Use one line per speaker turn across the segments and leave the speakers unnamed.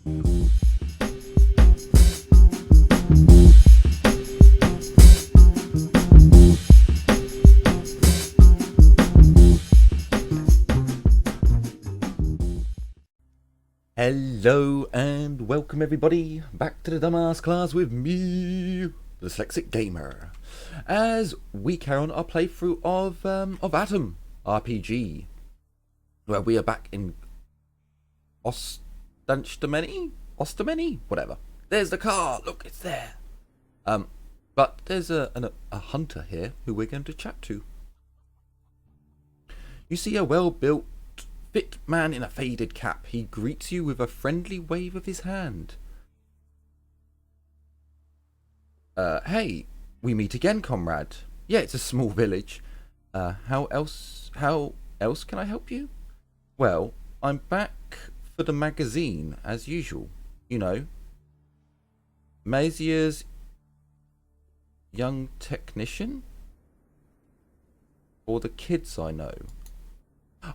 Hello and welcome everybody back to the Dumbass class with me, the Dyslexic Gamer, as we carry on our playthrough of Atom RPG, where we are back in Ostameni, whatever. There's the car. Look, it's there. But there's a hunter here who we're going to chat to. You see a well-built, fit man in a faded cap. He greets you with a friendly wave of his hand. Hey, we meet again, comrade. Yeah, it's a small village. How else can I help you? Well, I'm back for the magazine, as usual. You know, Mazier's young technician? Or the kids I know.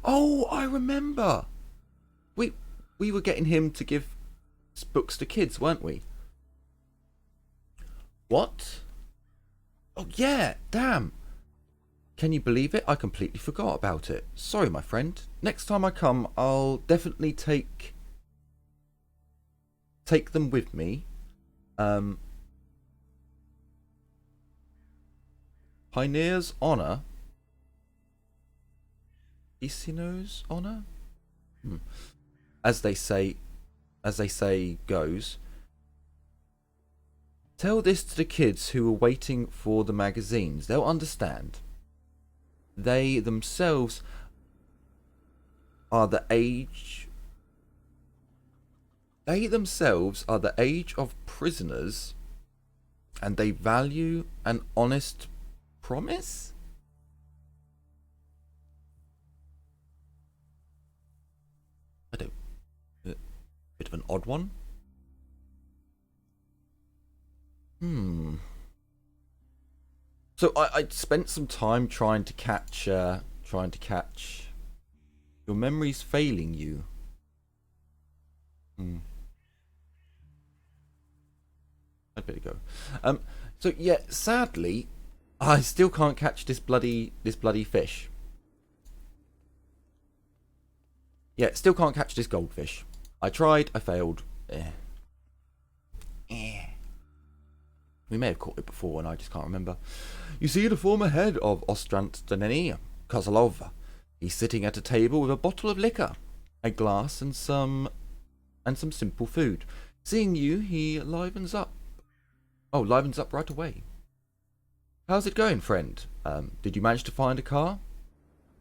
Oh, I remember. We were getting him to give books to kids, weren't we? What? Oh yeah, damn. Can you believe it? I completely forgot about it. Sorry, my friend. Next time I come, I'll definitely take them with me. Pioneer's honor. Isino's honor? As they say goes. Tell this to the kids who are waiting for the magazines. They'll understand. They themselves are the age of prisoners, and they value an honest promise? Bit of an odd one. So I spent some time trying to catch your memory's failing you. I'd better go. So yeah, sadly, I still can't catch this bloody fish. Yeah, still can't catch this goldfish. I tried, I failed. We may have caught it before and I just can't remember. You see the former head of Ostranstaneni, Kozlov. He's sitting at a table with a bottle of liquor, a glass and some simple food. Seeing you, he livens up. Oh, livens up right away. How's it going, friend? Did you manage to find a car?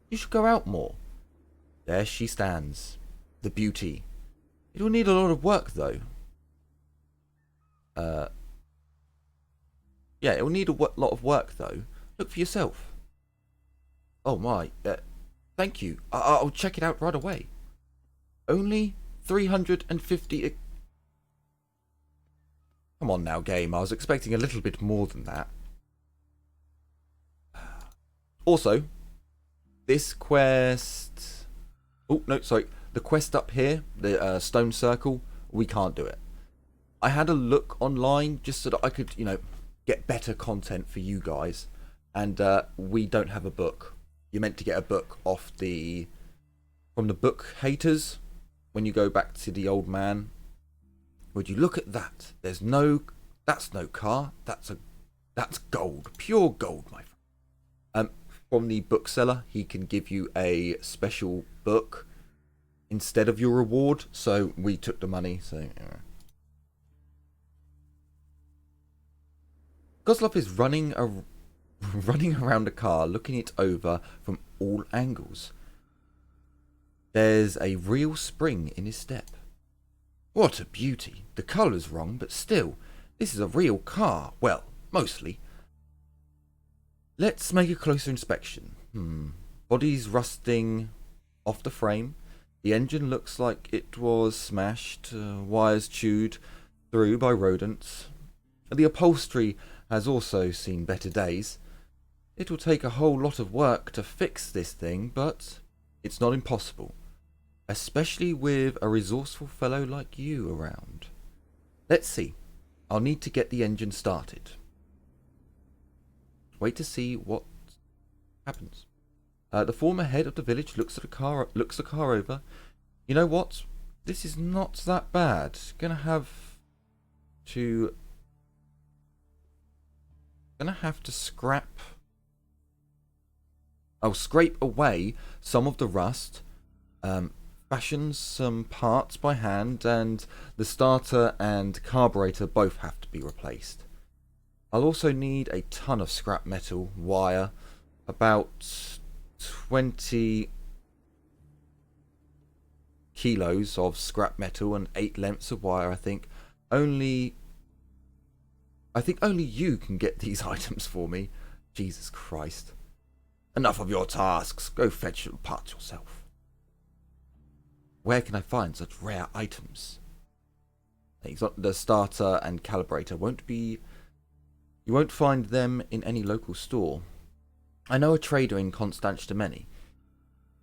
You should go out more. There she stands, the beauty. It will need a lot of work, though. Yeah, it will need a lot of work, though. Look for yourself. Oh my, thank you. I'll check it out right away. Only 350. Come on now, game. I was expecting a little bit more than that. Also, this quest. Oh no, sorry. The quest up here, the stone circle, we can't do it. I had a look online just so that I could, you know, get better content for you guys, and we don't have a book. You're meant to get a book from the book haters when you go back to the old man. Would you look at that? That's no car. That's gold, pure gold, my friend. From the bookseller, he can give you a special book instead of your reward, so we took the money. So Kozlov is running around the car, looking it over from all angles. There's a real spring in his step. What a beauty. The colour's wrong, but still, this is a real car. Well, mostly. Let's make a closer inspection. Body's rusting off the frame. The engine looks like it was smashed, wires chewed through by rodents. The upholstery has also seen better days. It'll take a whole lot of work to fix this thing, but it's not impossible. especially with a resourceful fellow like you around. Let's see. I'll need to get the engine started. Wait to see what happens. The former head of the village looks the car over. You know what? This is not that bad. Gonna have to scrape away some of the rust, fashion some parts by hand, and the starter and carburetor both have to be replaced. I'll also need a ton of scrap metal, wire, about 20 kilos of scrap metal and 8 lengths of wire. I think only you can get these items for me. Jesus Christ. Enough of your tasks. Go fetch the parts yourself. Where can I find such rare items? The starter and calibrator you won't find them in any local store. I know a trader in Constantinople.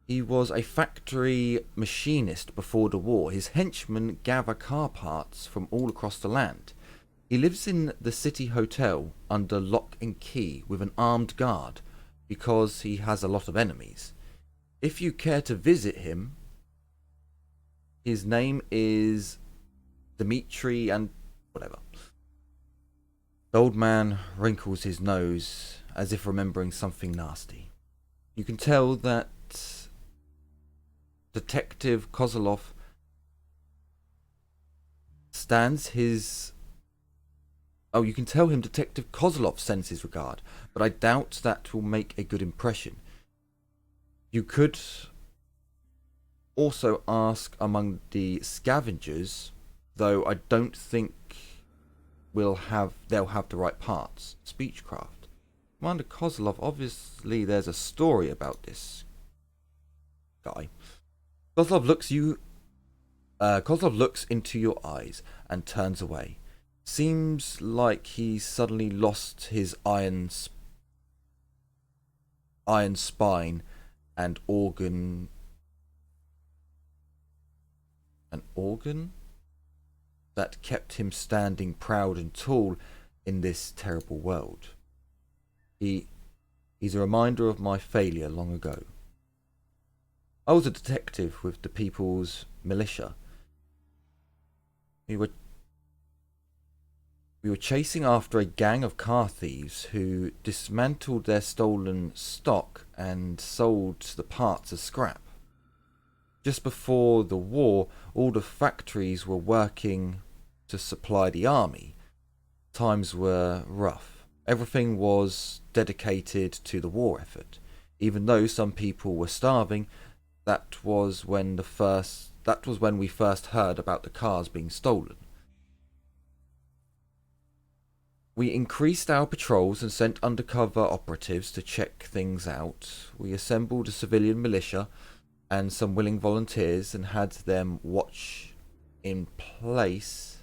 He was a factory machinist before the war. His henchmen gather car parts from all across the land. He lives in the city hotel under lock and key with an armed guard because he has a lot of enemies. If you care to visit him, his name is Dimitri and whatever. The old man wrinkles his nose as if remembering something nasty. You can tell that Detective Kozlov you can tell him Detective Kozlov sends his regard, but I doubt that will make a good impression. You could also ask among the scavengers, though I don't think they'll have the right parts. Speechcraft. Commander Kozlov, obviously there's a story about this guy. Kozlov looks into your eyes and turns away. Seems like he suddenly lost his iron spine and organ. An organ that kept him standing proud and tall in this terrible world. He's a reminder of my failure long ago. I was a detective with the People's Militia. We were chasing after a gang of car thieves who dismantled their stolen stock and sold the parts as scrap. Just before the war, all the factories were working to supply the army. Times were rough. Everything was dedicated to the war effort. Even though some people were starving, that was when we first heard about the cars being stolen. We increased our patrols and sent undercover operatives to check things out. We assembled a civilian militia and some willing volunteers and had them watch in places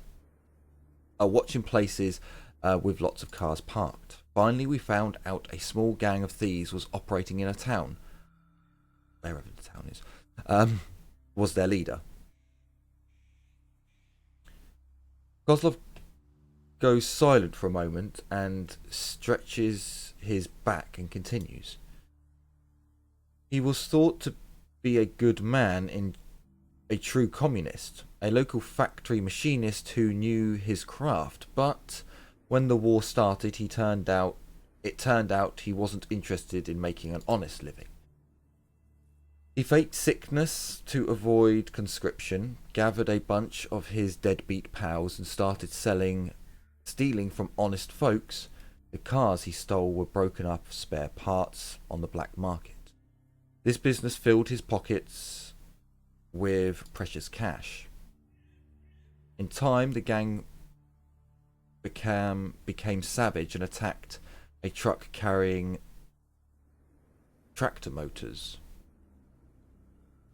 with lots of cars parked. Finally, we found out a small gang of thieves was operating in a town, wherever the town is, was their leader. Kozlov goes silent for a moment and stretches his back and continues. He was thought to be a good man and a true communist, a local factory machinist who knew his craft, but when the war started, it turned out he wasn't interested in making an honest living. He faked sickness to avoid conscription, gathered a bunch of his deadbeat pals and started stealing from honest folks. The cars he stole were broken up for spare parts on the black market. This business filled his pockets with precious cash. In time, the gang became savage and attacked a truck carrying tractor motors.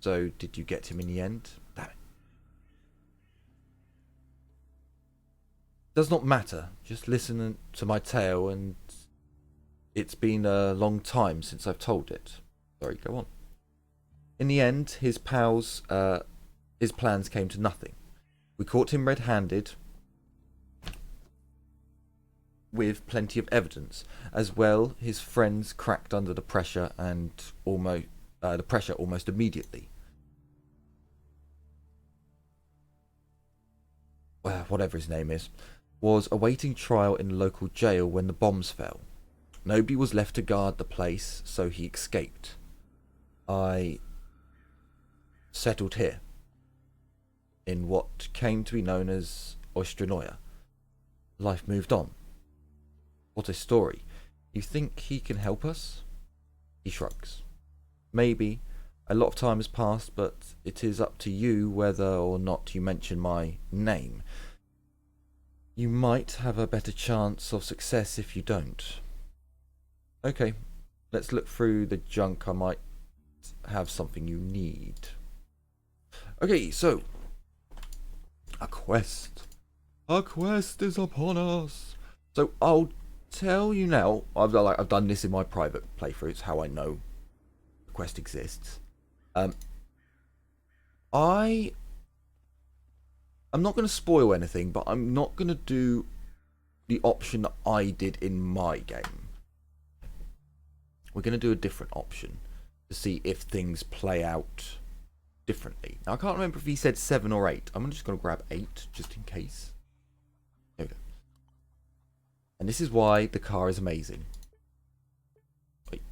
So, did you get him in the end? Damn it. Does not matter. Just listen to my tale, and it's been a long time since I've told it. Sorry, go on. In the end, his plans came to nothing. We caught him red-handed with plenty of evidence. As well, his friends cracked under the pressure and almost immediately. Well, whatever his name is, was awaiting trial in the local jail when the bombs fell. Nobody was left to guard the place, so he escaped. I settled here, in what came to be known as Ostranoia. Life moved on. What a story. You think he can help us? He shrugs. Maybe. A lot of time has passed, but it is up to you whether or not you mention my name. You might have a better chance of success if you don't. Okay, let's look through the junk. I might have something you need. Okay, so a quest. A quest is upon us. So I'll tell you now. I've done this in my private playthrough. It's how I know the quest exists. I'm not going to spoil anything, but I'm not going to do the option that I did in my game. We're going to do a different option to see if things play out differently. Now, I can't remember if he said 7 or 8. I'm just going to grab 8 just in case. There we go. And this is why the car is amazing. Wait.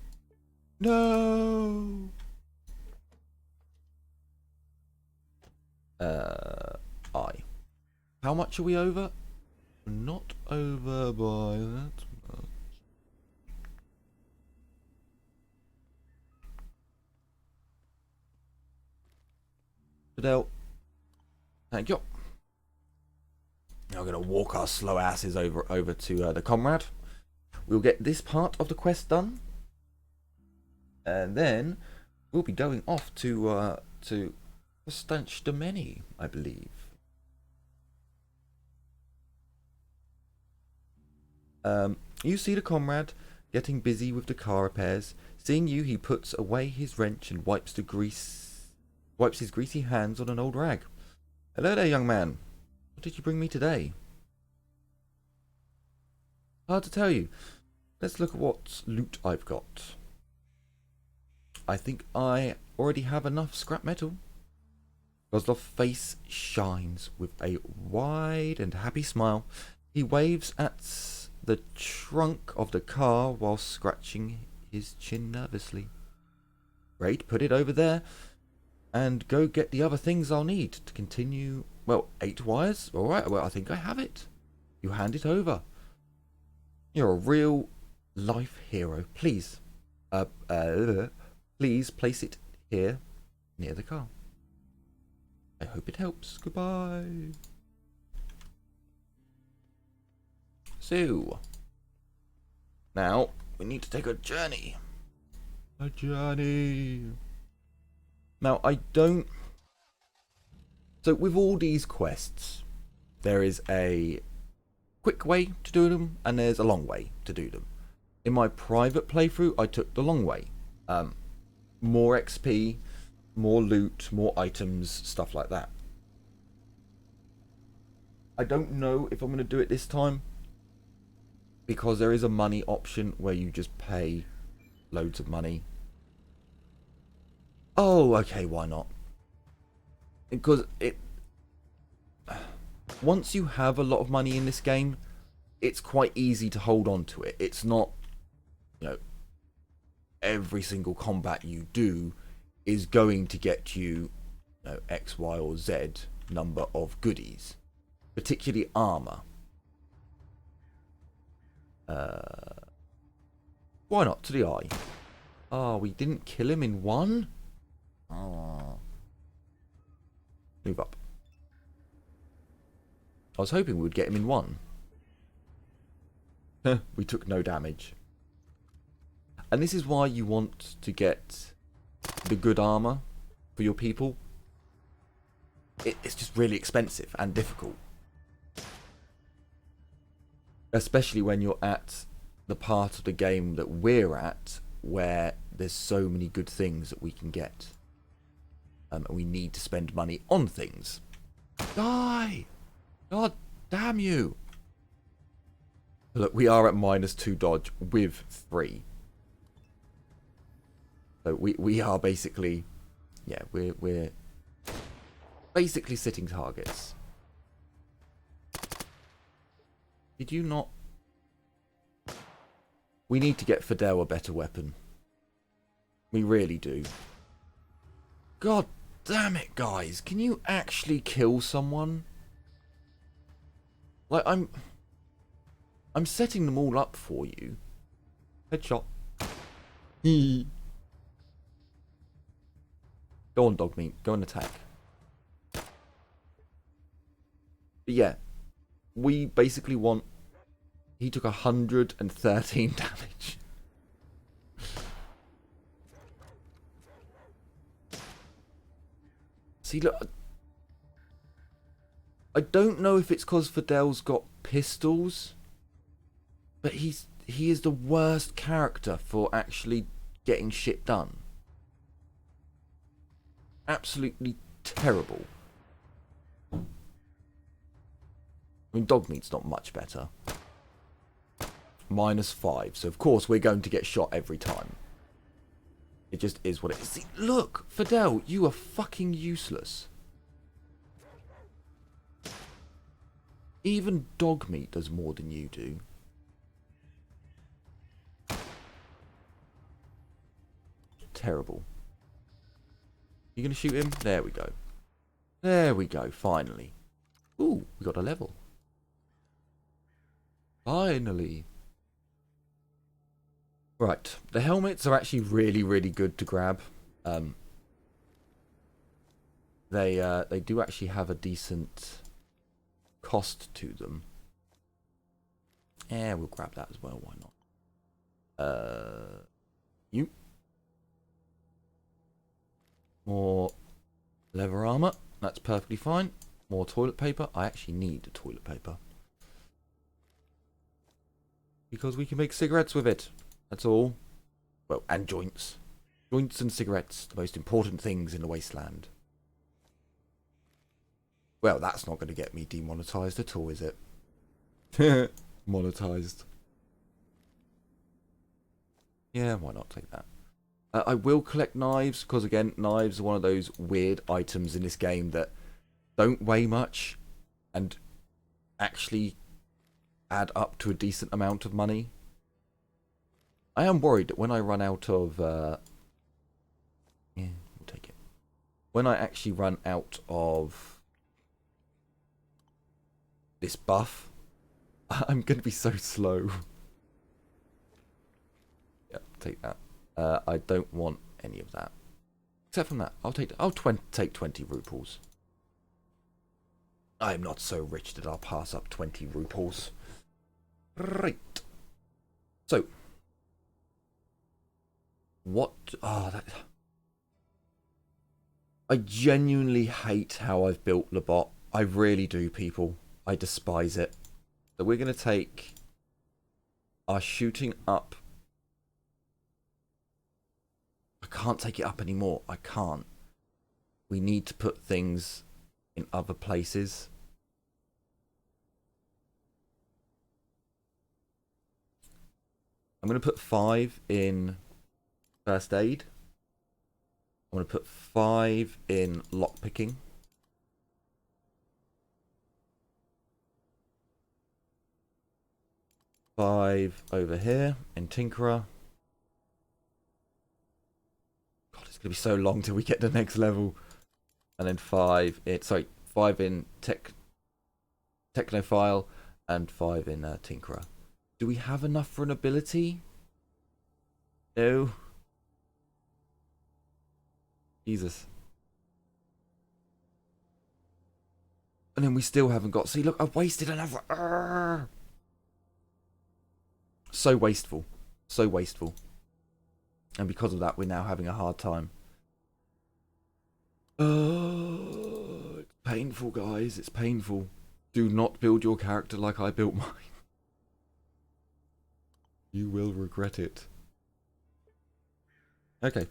No! How much are we over? Not over by that much. Fidel, thank you. Now we're going to walk our slow asses over to the comrade. We'll get this part of the quest done, and then we'll be going off to Stanch Domeni, I believe. You see the comrade getting busy with the car repairs. Seeing you, he puts away his wrench and wipes his greasy hands on an old rag. Hello there, young man. What did you bring me today? Hard to tell you. Let's look at what loot I've got. I think I already have enough scrap metal. Goslow's face shines with a wide and happy smile. He waves at the trunk of the car while scratching his chin nervously. Great, put it over there and go get the other things I'll need to continue. Well, 8 wires? Alright, well, I think I have it. You hand it over. You're a real life hero. Please, please place it here near the car. I hope it helps. Goodbye. So, now we need to take a journey. A journey. Now, I don't... So, with all these quests, there is a quick way to do them, and there's a long way to do them. In my private playthrough, I took the long way. More XP, more loot, more items, stuff like that. I don't know if I'm going to do it this time, because there is a money option where you just pay loads of money. Oh, okay, why not? Because once you have a lot of money in this game, it's quite easy to hold on to it. It's not, every single combat you do is going to get you, X, Y, or Z number of goodies, particularly armor. Why not to the eye? Oh, we didn't kill him in one? Oh. Move up. I was hoping we would get him in one. We took no damage. And this is why you want to get the good armor for your people. It's just really expensive and difficult. Especially when you're at the part of the game that we're at, where there's so many good things that we can get. And we need to spend money on things. Die! God damn you! Look, we are at -2 dodge with 3. So we are basically, yeah, we're basically sitting targets. Did you not? We need to get Fidel a better weapon. We really do. God damn it, guys. Can you actually kill someone? Like, I'm setting them all up for you. Headshot. Go on, dog meat. Go and attack. But yeah. We basically want... He took 113 damage. See, look... I don't know if it's because Fidel's got pistols, but he is the worst character for actually getting shit done. Absolutely terrible. I mean, dog meat's not much better. -5, so of course we're going to get shot every time. It just is what it is. See, look, Fidel, you are fucking useless. Even dog meat does more than you do. Terrible. You gonna shoot him? There we go. There we go, finally. Ooh, we got a level. Finally. Right, the helmets are actually really, really good to grab. They do actually have a decent cost to them. Yeah, we'll grab that as well, why not? You. More leather armor, that's perfectly fine. More toilet paper, I actually need the toilet paper. Because we can make cigarettes with it. That's all. Well, and joints. Joints and cigarettes, the most important things in the Wasteland. Well, that's not going to get me demonetized at all, is it? Monetized. Yeah, why not take that? I will collect knives, because again, knives are one of those weird items in this game that don't weigh much and actually add up to a decent amount of money. I am worried that when I run out of... yeah, we'll take it. When I actually run out of this buff, I'm going to be so slow. Yeah, take that. I don't want any of that. Except from that, I'll take 20 rupees. I'm not so rich that I'll pass up 20 rupees. Right. So. What? Oh, that... I genuinely hate how I've built the bot. I really do, people. I despise it. So we're going to take our shooting up. I can't take it up anymore. I can't. We need to put things in other places. I'm going to put 5 in first aid. I'm going to put 5 in lockpicking. Five over here in Tinkerer. God, it's going to be so long till we get to the next level. And then 5 in Technophile and 5 in Tinkerer. Do we have enough for an ability? No. Jesus. And then we still haven't got... See, look, I've wasted another... Arrgh. So wasteful. So wasteful. And because of that, we're now having a hard time. It's painful, guys. It's painful. Do not build your character like I built mine. You will regret it. Okay.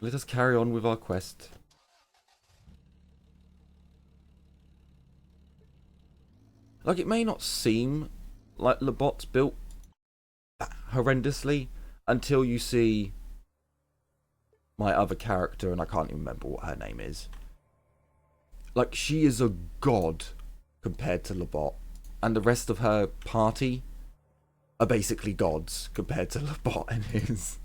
Let us carry on with our quest. Like, it may not seem like Lebot's built horrendously until you see my other character, and I can't even remember what her name is. Like, she is a god compared to Lebot, and the rest of her party are basically gods compared to Lebot and his.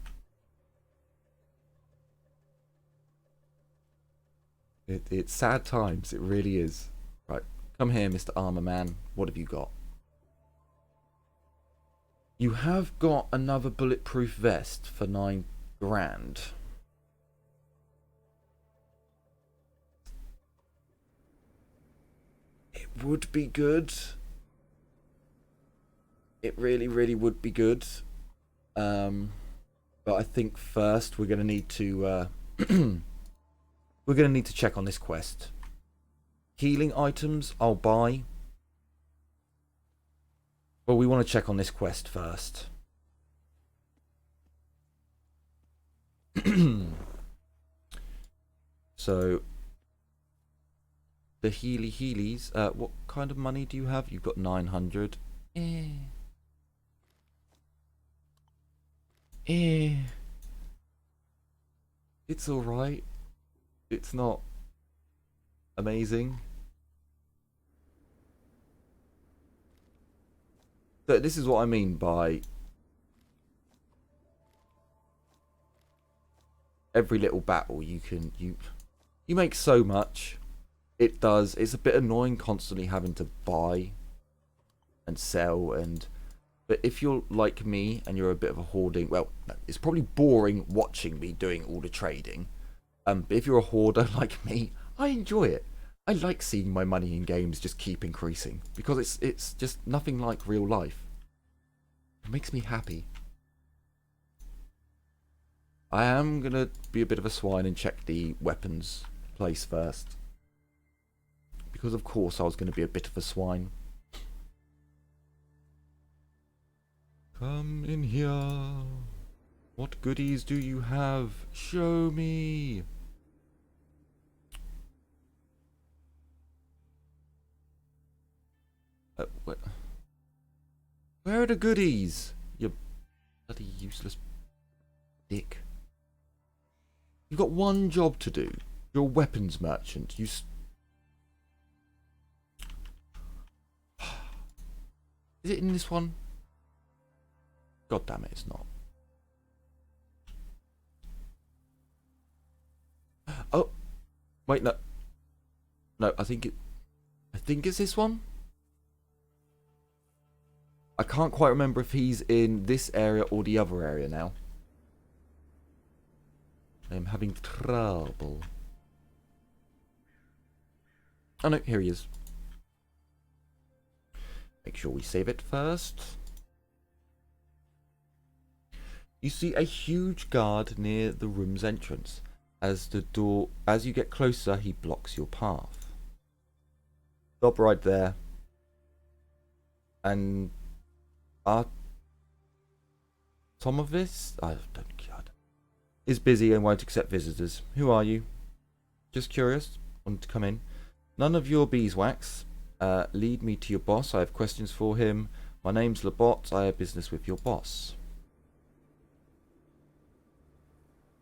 It's sad times, it really is. Right, come here, Mr. Armor Man. What have you got? You have got another bulletproof vest for 9 grand. It would be good. It really, really would be good. But I think first we're going to need to we're going to need to check on this quest. Healing items I'll buy. But we want to check on this quest first. So the Healies, what kind of money do you have? You've got 900. It's alright. It's not amazing. So this is what I mean by every little battle you make so much. It's a bit annoying constantly having to buy and sell, but if you're like me and you're a bit of a hoarding, well, no, it's probably boring watching me doing all the trading. But if you're a hoarder like me, I enjoy it. I like seeing my money in games just keep increasing because it's just nothing like real life. It makes me happy. I am gonna be a bit of a swine and check the weapons place first. Because of course I was gonna be a bit of a swine. Come in here. What goodies do you have? Show me. What? Where are the goodies? You bloody useless dick. You've got one job to do. You're a weapons merchant. Is it in this one? God damn it, it's not. Oh, wait, no. No, I think it's this one. I can't quite remember if he's in this area or the other area now. I'm having trouble. Oh no, here he is. Make sure we save it first. You see a huge guard near the room's entrance. As you get closer, he blocks your path. Stop right there. And some of this, I don't care, is busy and won't accept visitors. Who are you? Just curious. Want to come in? None of your beeswax. Lead me to your boss. I have questions for him. My name's Lebot. I have business with your boss.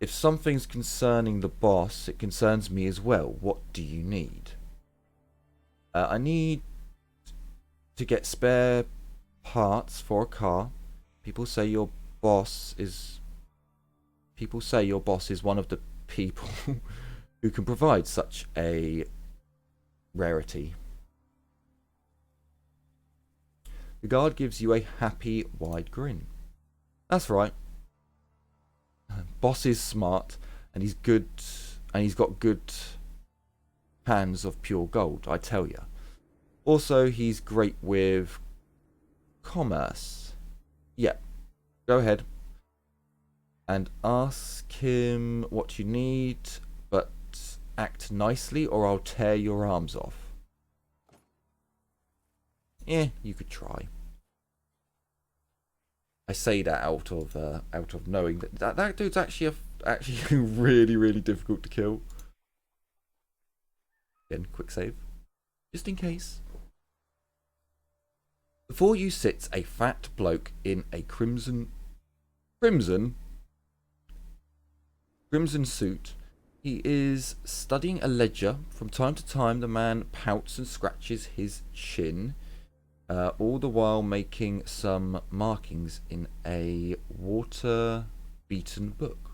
If something's concerning the boss, it concerns me as well. What do you need? I need to get spare parts for a car. People say your boss is one of the people who can provide such a rarity. The guard gives you a happy, wide grin. That's right. Boss is smart, and he's good, and he's got good hands of pure gold, I tell you. Also, he's great with commerce. Yeah, go ahead and ask him what you need, but act nicely or I'll tear your arms off. You could try. I say that out of knowing that dude's actually really, really difficult to kill. Again, quick save, just in case. Before you sits a fat bloke in a crimson suit. He is studying a ledger. From time to time, the man pouts and scratches his chin, all the while making some markings in a water-beaten book.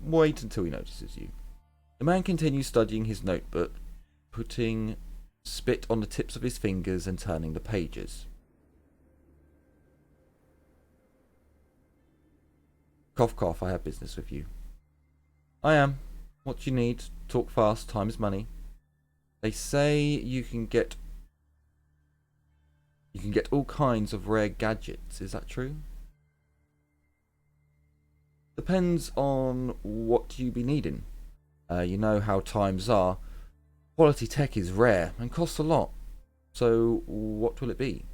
Wait until he notices you. The man continues studying his notebook, putting spit on the tips of his fingers and turning the pages. Cough, cough, I have business with you. I am. What you need? Talk fast, time is money. They say you can get all kinds of rare gadgets. Is that true? Depends on what you be needing. You know how times are. Quality tech is rare and costs a lot. So what will it be?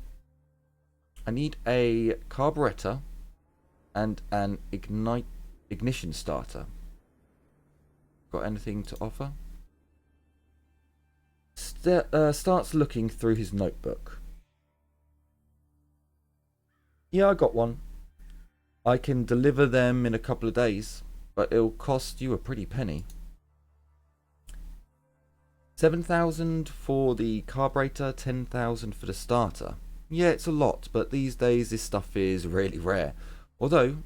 I need a carburetor and an ignition starter. Got anything to offer? Starts looking through his notebook. Yeah, I got one. I can deliver them in a couple of days, but it'll cost you a pretty penny. 7,000 for the carburetor, 10,000 for the starter. Yeah, it's a lot, but these days this stuff is really rare. Although,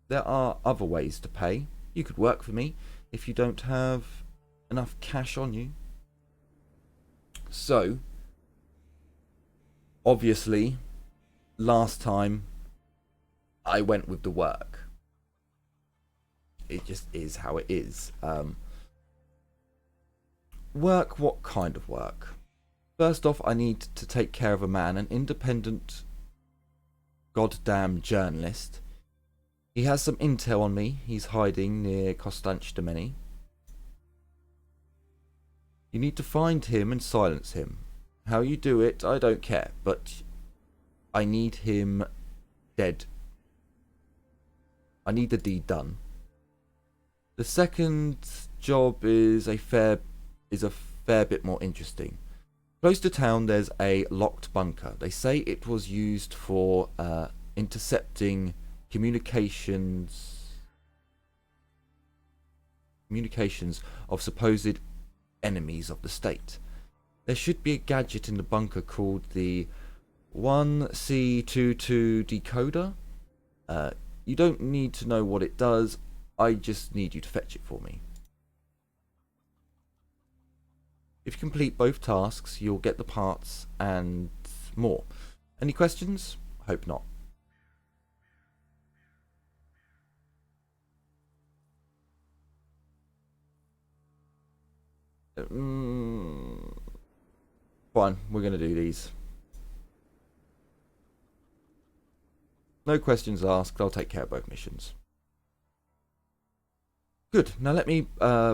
there are other ways to pay. You could work for me if you don't have enough cash on you. So, obviously, last time I went with the work. It just is how it is. Work? What kind of work? First off, I need to take care of a man, an independent goddamn journalist. He has some intel on me. He's hiding near Constantinople. You need to find him and silence him. How you do it, I don't care, but I need him dead. I need the deed done. The second job is a fair bit more interesting. Close to town, there's a locked bunker. They say it was used for intercepting communications of supposed enemies of the state. There should be a gadget in the bunker called the 1C22 decoder. You don't need to know what it does. I just need you to fetch it for me. If you complete both tasks, you'll get the parts and more. Any questions? Hope not. Fine, we're going to do these. No questions asked, I'll take care of both missions. Good, now let me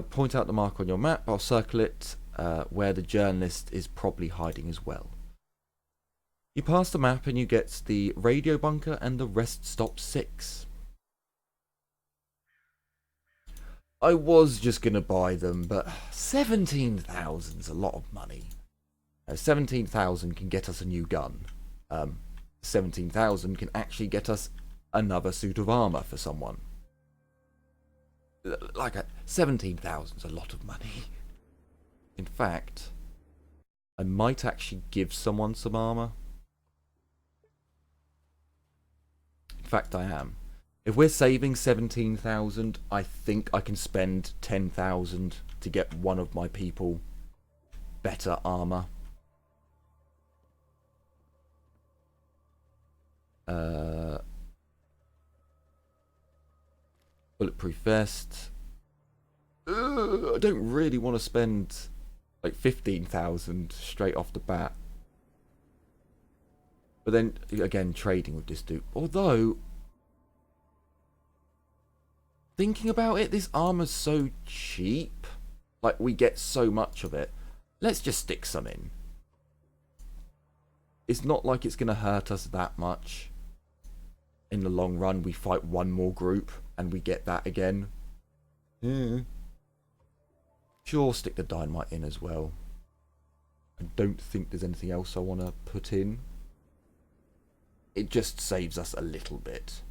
point out the mark on your map. I'll circle it where the journalist is probably hiding as well. You pass the map and you get the radio bunker and the rest stop 6. I was just going to buy them, but 17,000's a lot of money. 17,000 can get us a new gun. 17,000 can actually get us another suit of armour for someone. Like, 17,000's a lot of money. In fact, I might actually give someone some armour. In fact, I am. If we're saving 17,000, I think I can spend 10,000 to get one of my people better armour. Bulletproof vest. I don't really want to spend like 15,000 straight off the bat. But then again, trading with this dude. Although, thinking about it, this armor's so cheap. Like, we get so much of it. Let's just stick some in. It's not like it's going to hurt us that much. In the long run, we fight one more group and we get that again. Sure, stick the dynamite in as well. I don't think there's anything else I want to put in. It just saves us a little bit.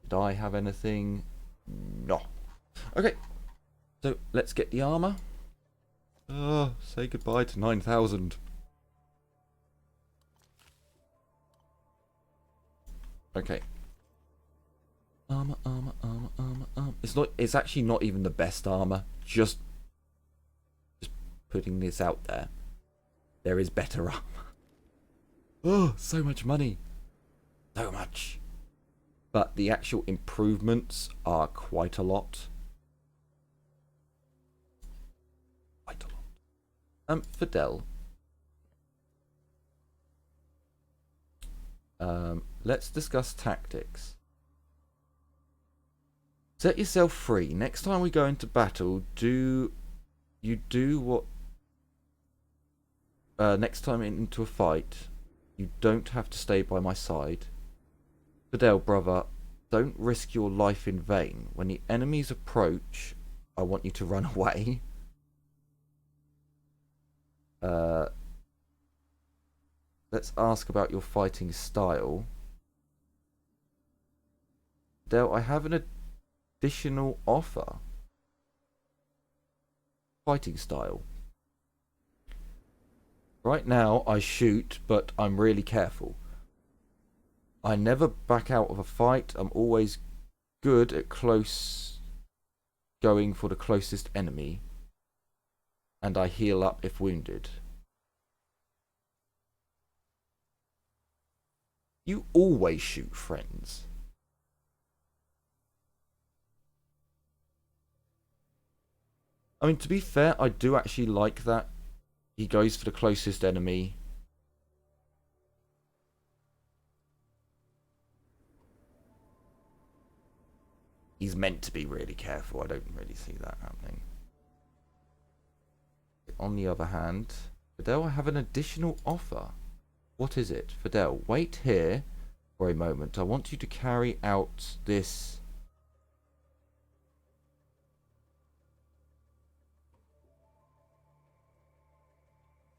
Did I have anything? No. Okay. So, let's get the armor. Say goodbye to 9,000. Okay. Armor. It's actually not even the best armor. Just putting this out there. There is better armor. Oh, so much money. So much. But the actual improvements are quite a lot. Quite a lot. Fidel. Let's discuss tactics. Set yourself free. Next time we go into battle, do what... next time into a fight, you don't have to stay by my side. Fidel, brother, don't risk your life in vain. When the enemies approach, I want you to run away. Let's ask about your fighting style. Fidel, I have an additional offer. Fighting style. Right now, I shoot, but I'm really careful. I never back out of a fight. I'm always good at going for the closest enemy. And I heal up if wounded. You always shoot friends. I mean, to be fair, I do actually like that. He goes for the closest enemy. He's meant to be really careful. I don't really see that happening. On the other hand, Fidel, I have an additional offer. What is it? Fidel, wait here for a moment. I want you to carry out this...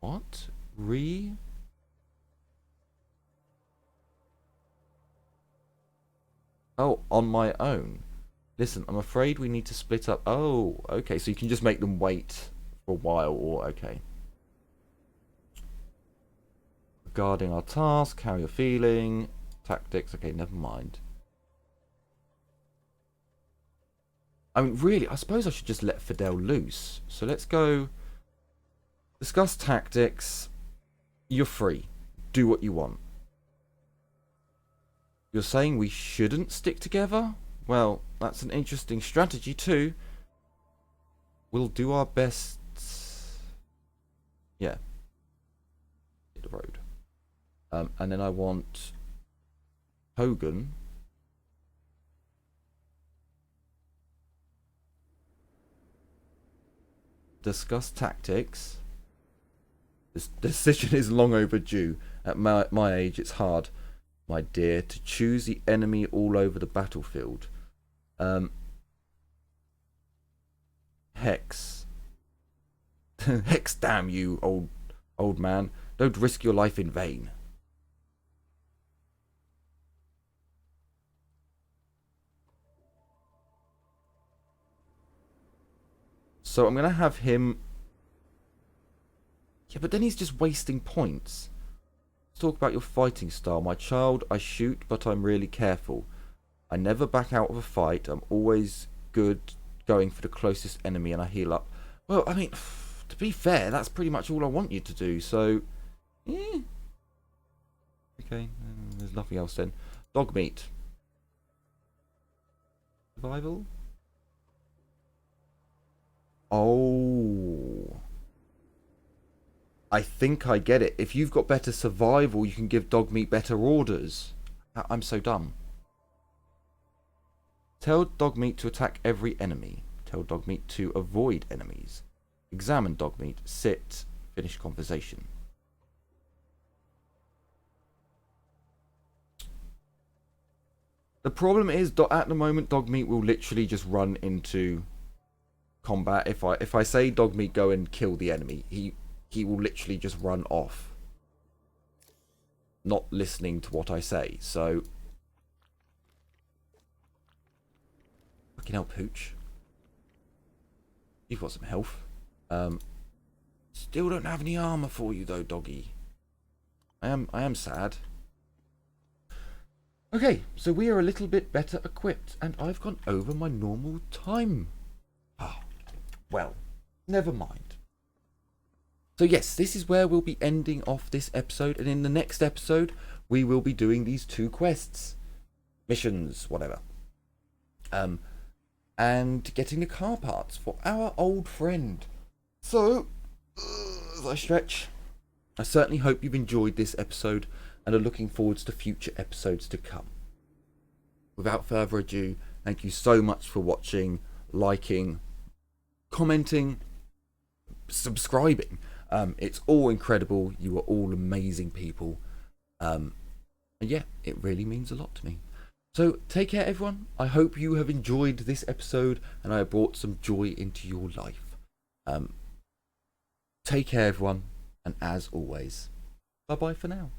What? Oh, on my own. Listen, I'm afraid we need to split up. Oh, okay. So you can just make them wait for a while, or okay. Regarding our task, how you're feeling, tactics. Okay, never mind. I mean, really, I suppose I should just let Fidel loose. So let's go discuss tactics. You're free. Do what you want. You're saying we shouldn't stick together? Well, that's an interesting strategy too. We'll do our best. Yeah. Hit the road. And then I want Hogan. Discuss tactics. This decision is long overdue. At my age, it's hard, my dear, to choose the enemy all over the battlefield. Hex. Hex, damn you, old man. Don't risk your life in vain. So I'm going to have him... Yeah, but then he's just wasting points. Let's talk about your fighting style. My child, I shoot, but I'm really careful. I never back out of a fight. I'm always good going for the closest enemy and I heal up. Well, I mean, to be fair, that's pretty much all I want you to do, so... Yeah. Okay, there's nothing else then. Dog meat. Survival? Oh... I think I get it. If you've got better survival, you can give dog meat better orders. I'm so dumb. Tell dog meat to attack every enemy. Tell dog meat to avoid enemies. Examine dog meat. Sit. Finish conversation. The problem is, at the moment, dog meat will literally just run into combat. If I say dog meat, go and kill the enemy, he will literally just run off, not listening to what I say. So fucking hell, Pooch, you've got some health. Still don't have any armor for you though, doggy. I am sad. Okay, so we are a little bit better equipped, and I've gone over my normal time. Ah, well, never mind. So yes, this is where we'll be ending off this episode, and in the next episode, we will be doing these 2 quests. Missions, whatever. And getting the car parts for our old friend. So, as I stretch, I certainly hope you've enjoyed this episode and are looking forwards to future episodes to come. Without further ado, thank you so much for watching, liking, commenting, subscribing. It's all incredible. You are all amazing people. And yeah, it really means a lot to me. So take care, everyone. I hope you have enjoyed this episode and I have brought some joy into your life. Take care, everyone. And as always, bye-bye for now.